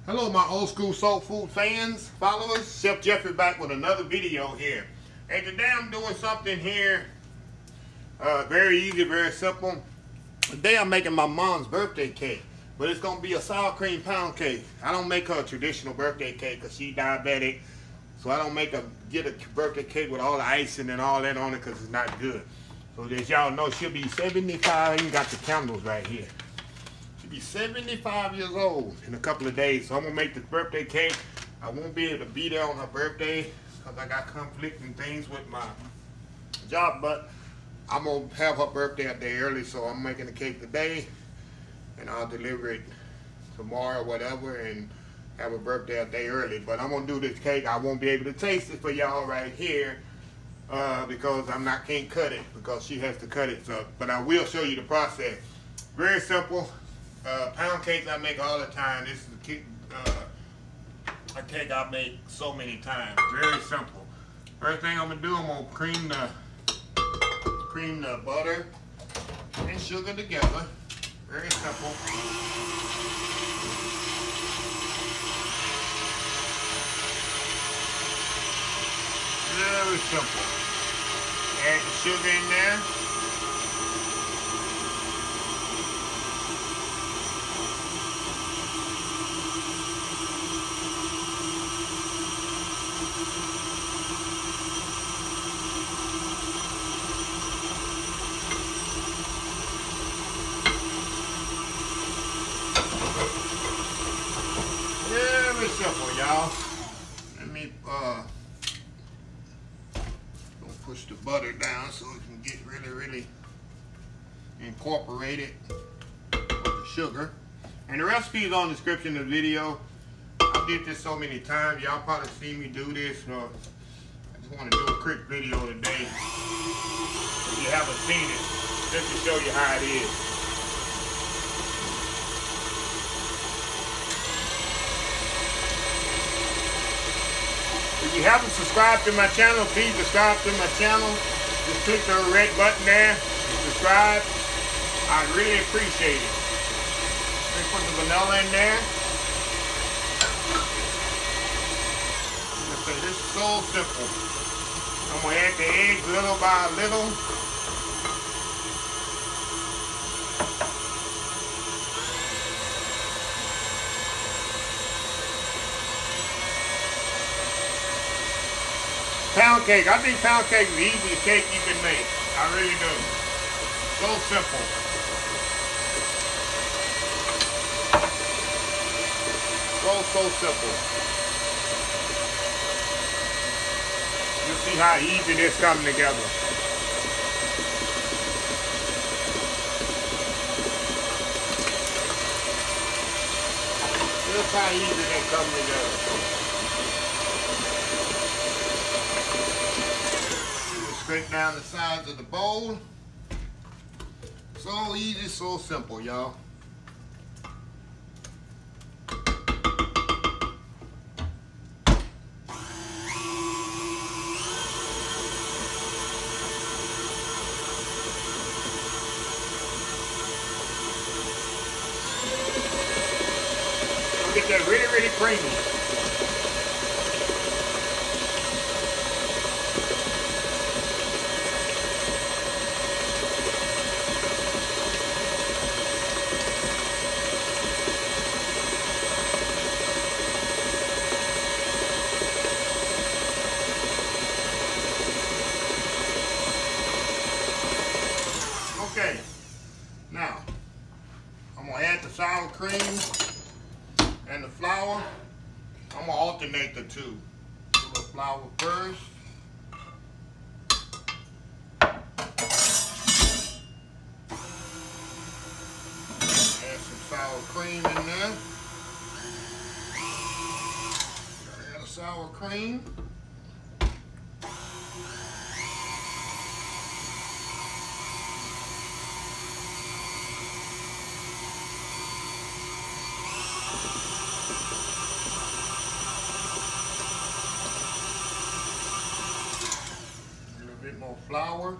Hello my old school soul food fans, followers. Chef Jeffrey back with another video here. And today I'm doing something here very easy, very simple. Today I'm making my mom's birthday cake, but it's gonna be a sour cream pound cake. I don't make her a traditional birthday cake because she's diabetic, so I don't get a birthday cake with all the icing and all that on it because it's not good. So as y'all know, she'll be 75. I even got the candles right here. She'll be 75 years old in a couple of days. So I'm gonna make this birthday cake. I won't be able to be there on her birthday because I got conflicting things with my job, but I'm gonna have her birthday a day early, so I'm making the cake today and I'll deliver it tomorrow or whatever and have a birthday a day early. But I'm gonna do this cake. I won't be able to taste it for y'all right here because can't cut it because she has to cut it. So, but I will show you the process. Very simple. Pound cakes I make all the time. This is a cake I make so many times. Very simple. First thing I'm gonna do, I'm gonna cream the butter and sugar together. Very simple. Very simple. Add the sugar in there. Very simple, y'all. Let me push the butter down so it can get really incorporated with the sugar. And the recipe is on the description of the video. I did this so many times. Y'all probably seen me do this. I just want to do a quick video today. If you haven't seen it, just to show you how it is. If you haven't subscribed to my channel, please subscribe to my channel. Just click the red button there and subscribe. I really appreciate it. Let me put the vanilla in there. This is so simple. I'm going to add the eggs little by little. Pound cake. I think pound cake is the easiest cake you can make. I really do. So simple. So simple. You see how easy this comes together. Just how easy they come together. Straight down the sides of the bowl. So easy, so simple, y'all. Get that really creamy. Okay, now I'm gonna add the sour cream and the flour. I'm gonna alternate the two. Do the flour first. Add some sour cream in there. Add the sour cream. More flour.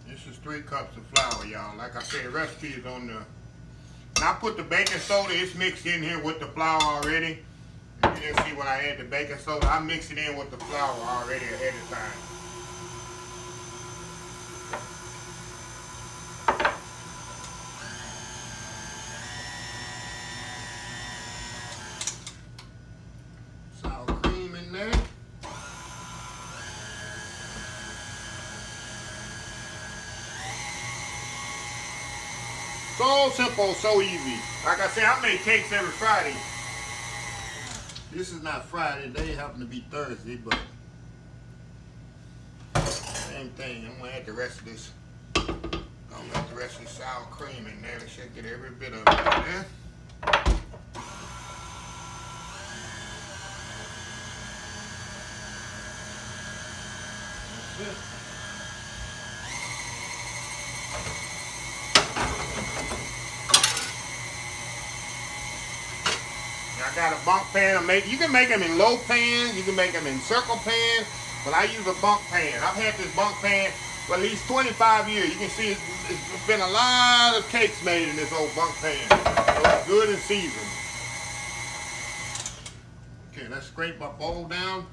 This is 3 cups of flour, y'all. Like I said, the recipe is on the... And I put the baking soda, it's mixed in here with the flour already. You didn't see when I add the baking soda, I mix it in with the flour already ahead of time. Sour cream in there. So simple, so easy. Like I said, I make cakes every Friday. This is not Friday, they happen to be Thursday, but same thing. I'm gonna add the rest of this. I'm gonna add the rest of the sour cream in there. It should get every bit of it in there. That's it. I got a bungt pan. You can make them in low pans, you can make them in circle pans, but I use a bungt pan. I've had this bungt pan for at least 25 years. You can see it's been a lot of cakes made in this old bungt pan. So it's good and seasoned. Okay, let's scrape my bowl down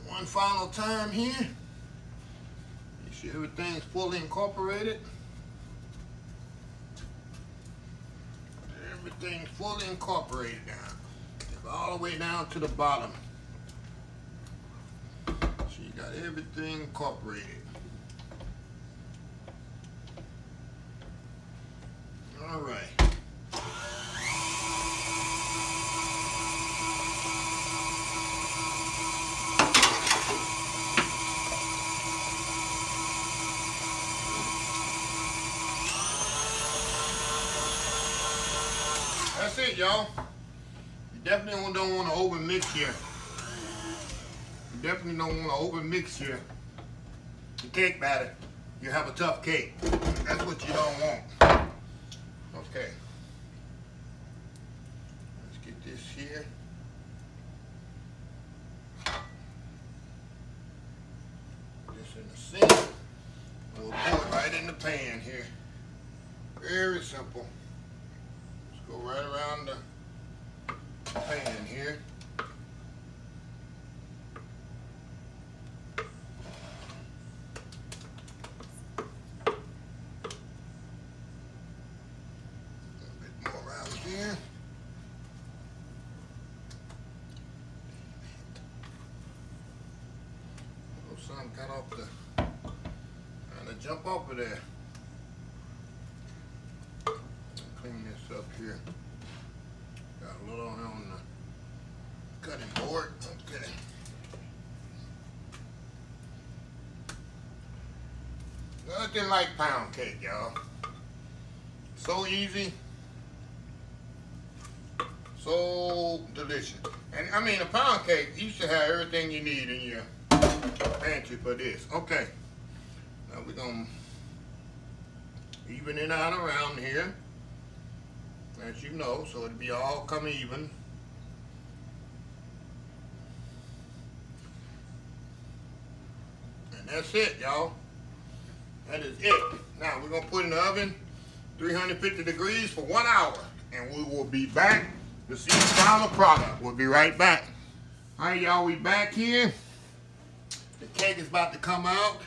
one final time here. Make sure everything's fully incorporated. Everything's fully incorporated down. All the way down to the bottom. So you got everything incorporated. All right. That's it, y'all. Definitely don't want to over mix here. You definitely don't want to over mix your cake batter. You have a tough cake. That's what you don't want. Okay. Let's get this here. Put this in the sink. We'll pour it right in the pan here. Very simple. Let's go right around the pan here. A bit more around here. Oh, something got off the, trying to jump off of there. Clean this up here. Got a little on the cutting board. Okay. Nothing like pound cake, y'all. So easy. So delicious. And I mean, a pound cake, you should have everything you need in your pantry for this. Okay. Now we're going to even it out around here. As you know, so it'll be all come even. And that's it, y'all. That is it. Now we're gonna put it in the oven, 350 degrees for 1 hour. And we will be back to see the final product. We'll be right back. All right, y'all, we back here. The cake is about to come out.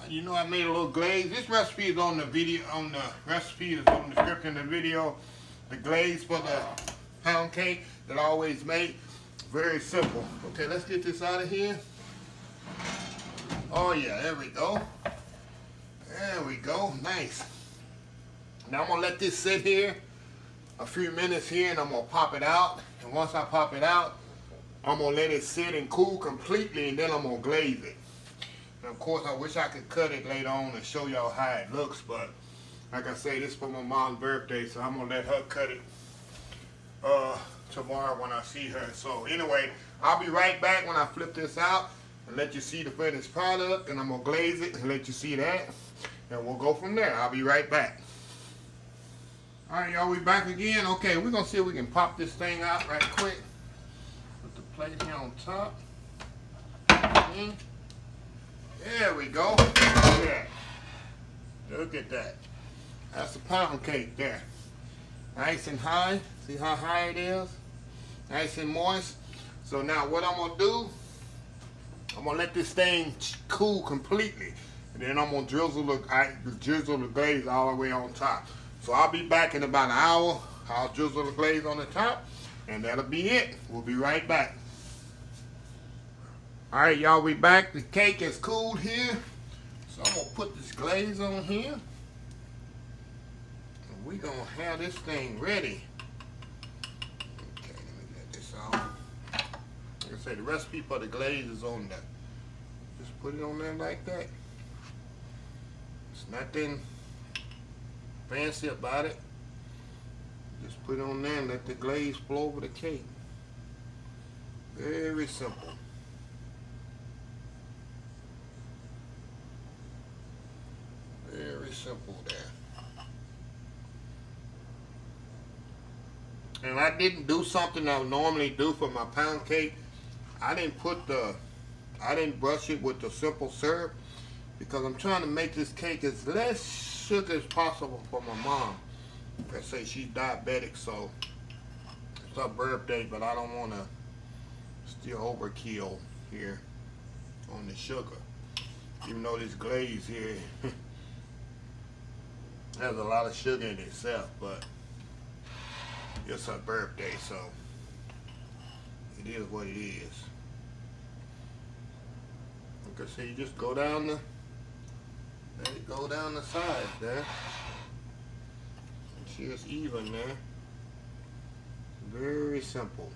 You know I made a little glaze. This recipe is on the video, on the recipe is on the description of the video. The glaze for the pound cake that I always make. Very simple. Okay, let's get this out of here. Oh yeah, there we go. There we go, nice. Now I'm gonna let this sit here a few minutes here and I'm gonna pop it out. And once I pop it out, I'm gonna let it sit and cool completely and then I'm gonna glaze it. And of course, I wish I could cut it later on and show y'all how it looks, but like I say, this is for my mom's birthday, so I'm gonna let her cut it tomorrow when I see her. So anyway, I'll be right back when I flip this out and let you see the finished product, and I'm gonna glaze it and let you see that, and we'll go from there. I'll be right back. All right, y'all, we back again. Okay, we're gonna see if we can pop this thing out right quick. Put the plate here on top. There we go. Yeah. Look at that. That's a pound cake there. Nice and high. See how high it is? Nice and moist. So now what I'm gonna do, I'm gonna let this thing cool completely. And then I'm gonna drizzle the glaze all the way on top. So I'll be back in about an hour. I'll drizzle the glaze on the top, and that'll be it. We'll be right back. All right, y'all, we back. The cake is cooled here. So I'm gonna put this glaze on here. And we're gonna have this thing ready. Okay, let me get this off. Like I say, the recipe for the glaze is on there. Just put it on there like that. It's nothing fancy about it. Just put it on there and let the glaze flow over the cake. Very simple. Very simple there. And I didn't do something I would normally do for my pound cake. I didn't brush it with the simple syrup, because I'm trying to make this cake as less sugar as possible for my mom. Like I say, she's diabetic, so it's her birthday, but I don't want to still overkill here on the sugar. Even though this glaze here has a lot of sugar in itself, but it's her birthday, so it is what it is. Like I say, you just go down the, let it go down the sides there. Make sure it's even there. Very simple.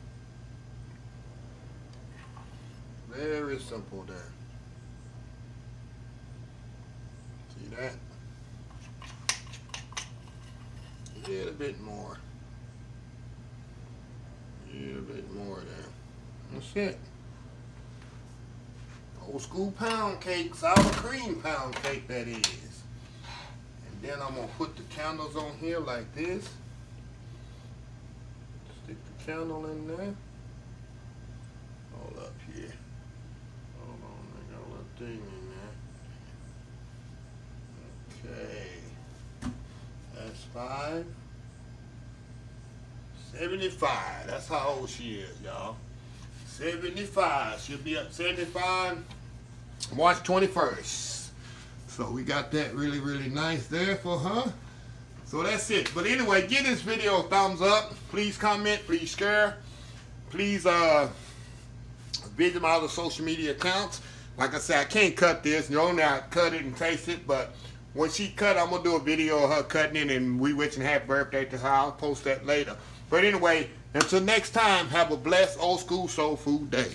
Very simple there. See that? A little bit more. A little bit more there. That's it. Old school pound cake, sour cream pound cake that is. And then I'm gonna put the candles on here like this. Stick the candle in there. Hold up here. Hold on, I got a little thing in there. Okay. That's 5. 75. That's how old she is, y'all. 75. She'll be up 75 March 21st. So we got that really, really nice there for her. So that's it. But anyway, give this video a thumbs up. Please comment. Please share. Please visit my other social media accounts. Like I said, I can't cut this. You only I cut it and taste it. But when she cut, I'm going to do a video of her cutting it and we wishing happy birthday to her. I'll post that later. But anyway, until next time, have a blessed old school soul food day.